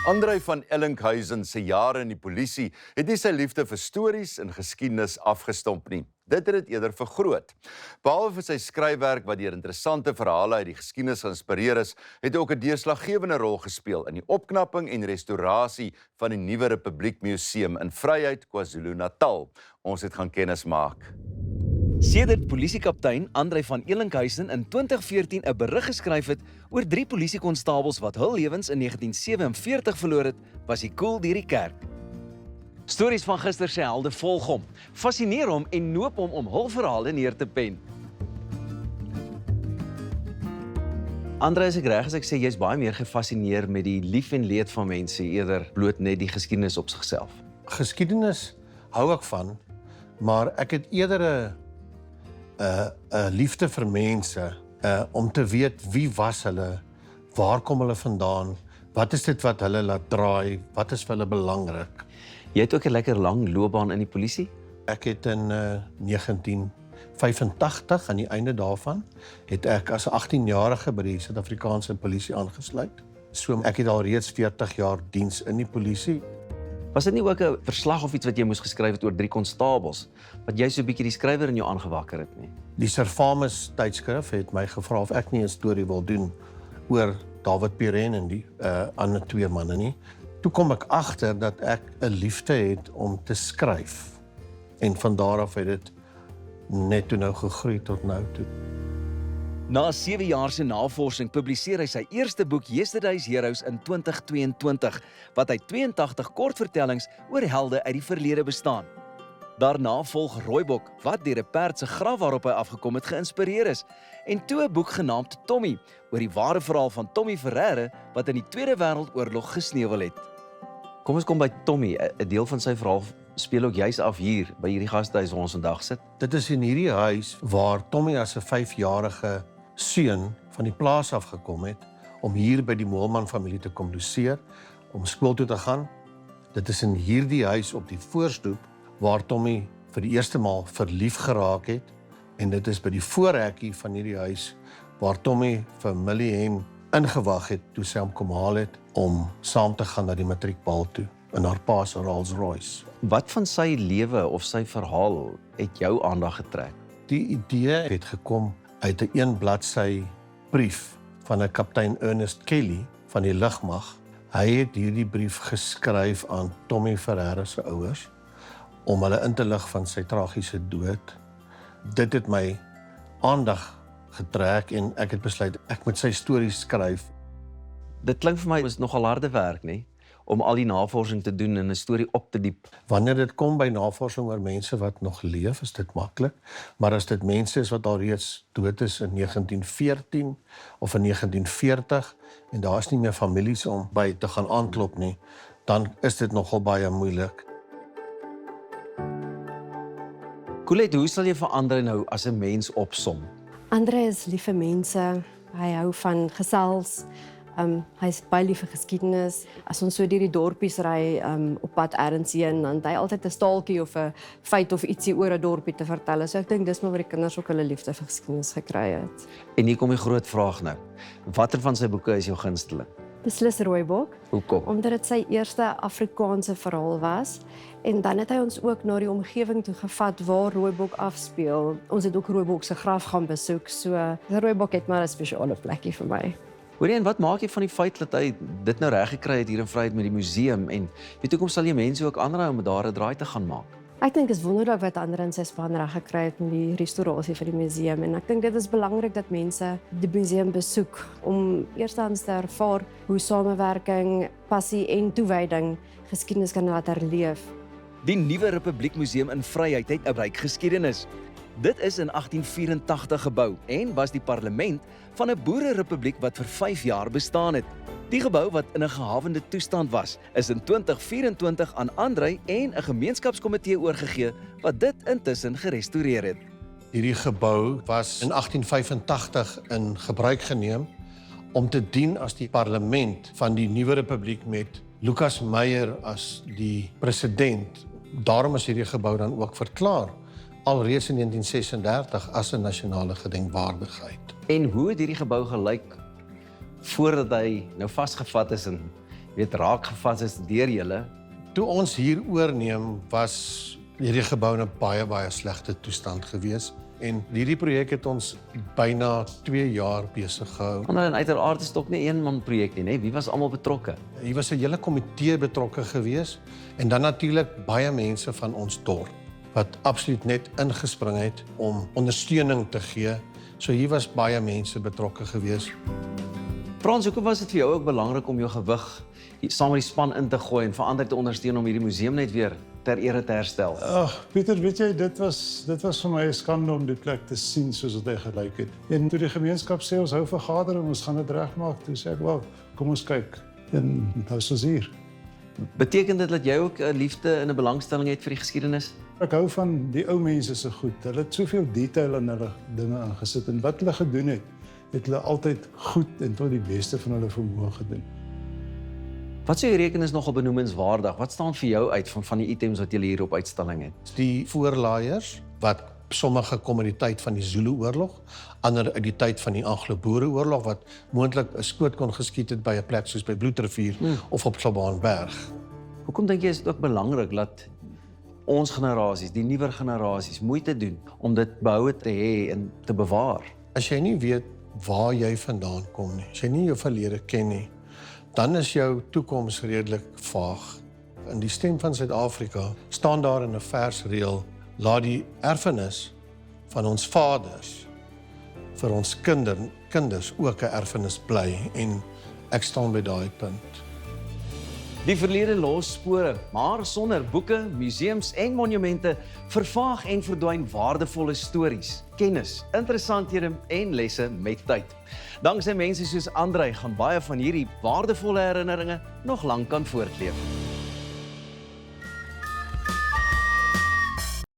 André van Ellinkhuizen se jare in die polisie het nie sy liefde vir stories en geskiedenis afgestomp nie. Dit het dit eerder vergroot. Behalwe vir sy skryfwerk wat deur interessante verhale uit die geskiedenis geïnspireer is, het hy ook 'n deurslaggewende rol gespeel in die opknapping en restaurasie van die Nuwe Republiek Museum in Vryheid, KwaZulu-Natal. Ons het gaan kennis maak. Sedert polisiekaptein André van Ellinkhuizen in 2014 'n berig geskryf het oor 3 polisiekonstabels wat hul lewens in 1947 verloor het, was hy koel deur die kerk. Stories van gister se helde volg hom, fascineer hom en noop hom om hul verhale neer te pen. André, is ek reg as ek sê jy's baie meer gefassineer met die lief en leed van mense eerder bloot net die geskiedenis op sigself? Geskiedenis hou ek van, maar ek het eerder 'n liefde vir mense, om te weet wie was hulle, waar kom hulle vandaan, wat is dit wat hulle laat draai, wat is vir hulle belangrik. Jy het ook 'n lekker lang loopbaan in die polisie? Ek het in 1985, aan die einde daarvan, het ek as 18-jarige by die Suid-Afrikaanse polisie aangesluit. So ek het al reeds 40 jaar diens in die polisie. Was dit nie ook 'n verslag of iets wat jy moes geskryf het oor 3 konstabels, wat jy so 'n bietjie die skrywer in jou aangewakker het nie? Die Servamus tydskrif het my gevra of ek nie 'n storie wil doen oor David Pirén en die ander 2 manne nie. Toe kom ek agter dat ek 'n liefde het om te skryf. En van daar af het dit net toe nou gegroei tot nou toe. Na 7 jaar se navorsing publiseer hy sy eerste boek Yesterday's Heroes in 2022, wat uit 82 kortvertellings oor helde uit die verlede bestaan. Daarna volg Rooibok, wat deur 'n perd se graf waarop hy afgekom het geïnspireer is, en toe 'n boek genaamd Tommy, oor die ware verhaal van Tommy Ferreira wat in die Tweede Wêreldoorlog gesneuwel het. Kom ons kom by Tommy. 'n Deel van sy verhaal speel ook juis af hier by hierdie gastehuis waar ons vandag sit. Dit is in hierdie huis waar Tommy as 'n 5-jarige seun van die plaas af gekom het om hier by die Moelman familie te kom loseer, om skool toe te gaan. Dit is in hierdie huis op die voorstoep waar Tommy vir die eerste maal verlief geraak het, en dit is by die voorhekkie van hierdie huis waar Tommy vir Millie Hem ingewag het toe sy hom kom haal het om saam te gaan na die matriekbal toe in haar pa se Rolls-Royce. Wat van sy lewe of sy verhaal het jou aandag getrek? Die idee het gekom uit 'n 1 bladsy brief van 'n kaptein Ernest Kelly van die lugmag. Hy het hierdie brief geskryf aan Tommy Ferreira se ouers om hulle in te lig van sy tragiese dood. Dit het my aandag getrek en ek het besluit ek moet sy stories skryf. Dit klink vir my is nogal harde werk, nie? Om al die navorsing te doen en 'n storie op te diep. Wanneer dit kom by navorsing oor mense wat nog leef, is dit maklik, maar as dit mense is wat al reeds dood is in 1914 of in 1940 en daar is nie meer families om by te gaan aanklop nie, dan is dit nogal baie moeilik. Colette, hoe sal jy verander nou as 'n mens opsom? André is lief vir mense, hy hou van gesels, hy is baie lief vir geskiedenis. As ons so deur die dorpies ry op pad ergens heen, dan het hy altyd 'n staaltjie of 'n feit of ietsie oor 'n dorpie te vertel. So ek dink dis maar waar die kinders ook hulle liefde vir geskiedenis gekry het. En hier kom die groot vraag nou. Watter van sy boeke is jou gunsteling? Beslis Rooibok, Hoekom? omdat dit sy eerste Afrikaanse verhaal was. En dan het hy ons ook na die omgewing toe gevat waar Rooibok afspeel. Ons het ook Rooibok se graf gaan besoek, so Rooibok het maar 'n spesiale plekkie vir my. Hoorie, en wat maak jy van die feit dat hy dit nou reg gekry het hier in Vryheid met die museum, en weet hoekom sal jy mense ook aanraai om daar 'n draai te gaan maak? Ek dink dit is wonderlik wat ander in sy span reg gekry het met die restaurasie vir die museum, en ek dink dit is belangrik dat mense die museum besoek om eerstens te ervaar hoe samewerking, passie en toewyding geskiedenis kan laat herleef. Die Nuwe Republiek Museum in Vryheid het 'n ryk geskiedenis. Dit is in 1884 gebou en was die parlement van 'n boererepubliek wat vir 5 jaar bestaan het. Die gebou, wat in 'n gehavende toestand was, is in 2024 aan André en 'n gemeenskapskomitee oorgegee wat dit intussen gerestoreer het. Hierdie gebou was in 1885 in gebruik geneem om te dien as die parlement van die Nuwe Republiek met Lucas Meyer as die president. Daarom is hierdie gebou dan ook verklaar alreeds in 1936 as 'n nasionale gedenkwaardigheid. En hoe het hierdie gebou gelyk voordat hy nou vasgevat is en weet raak gevat is deur julle. Toe ons hier oorneem, was hierdie gebou in 'n baie slegte toestand gewees. En hierdie projek het ons byna 2 jaar besig gehou. En uiteraard is dit ook nie een man projek nie, né? Wie was almal betrokke? Hier was 'n hele komitee betrokke gewees en dan natuurlik baie mense van ons dorp wat absoluut net ingespring het om ondersteuning te gee. So hier was baie mense betrokke gewees. Frans, hoekom was dit vir jou ook belangrik om jou gewig saam met die span in te gooi en vir ander te ondersteun om hierdie museum net weer ter ere te herstel? Ag, Pieter, weet jy, dit was vir my 'n skande om die plek te sien soos dit gelyk het. En toe die gemeenskap sê ons hou vergadering, ons gaan dit regmaak, toe sê ek, "Wel, kom ons kyk." En nou is ons hier. Beteken dit dat jy ook 'n liefde en 'n belangstelling het vir die geskiedenis? Ek hou van die ou mense se goed. Hulle het soveel detail in hulle dinge aangesit en wat hulle gedoen het hulle altyd goed en tot die beste van hulle vermoë gedoen. Wat sou jy reken is nogal benoemenswaardig? Wat staan vir jou uit van die items wat julle hier op uitstalling het? Die voorlaaiers wat sommige kom uit die tyd van die Zulu-oorlog, ander uit die tyd van die Anglo-Boereoorlog wat moontlik 'n skoot kon geskiet het by 'n plek soos by Bloedrivier of op Slobbaanberg. Hoekom dink jy is dit ook belangrik dat ons generasies, die nuwer generasies, moeite doen om dit behoue te hê en te bewaar? As jy nie weet waar jy vandaan kom nie, as jy nie jou verlede ken nie, dan is jou toekoms redelik vaag. In die Stem van Suid-Afrika staan daar in 'n versreël: laat die erfenis van ons vaders vir ons kinders ook 'n erfenis bly, en ek staan by daai punt. Die verlede los spore, maar sonder boeke, museums en monumente vervaag en verdwyn waardevolle stories, kennis, interessanthede en lesse met tyd. Danksy mense soos Andrei gaan baie van hierdie waardevolle herinneringe nog lank kan voortleef.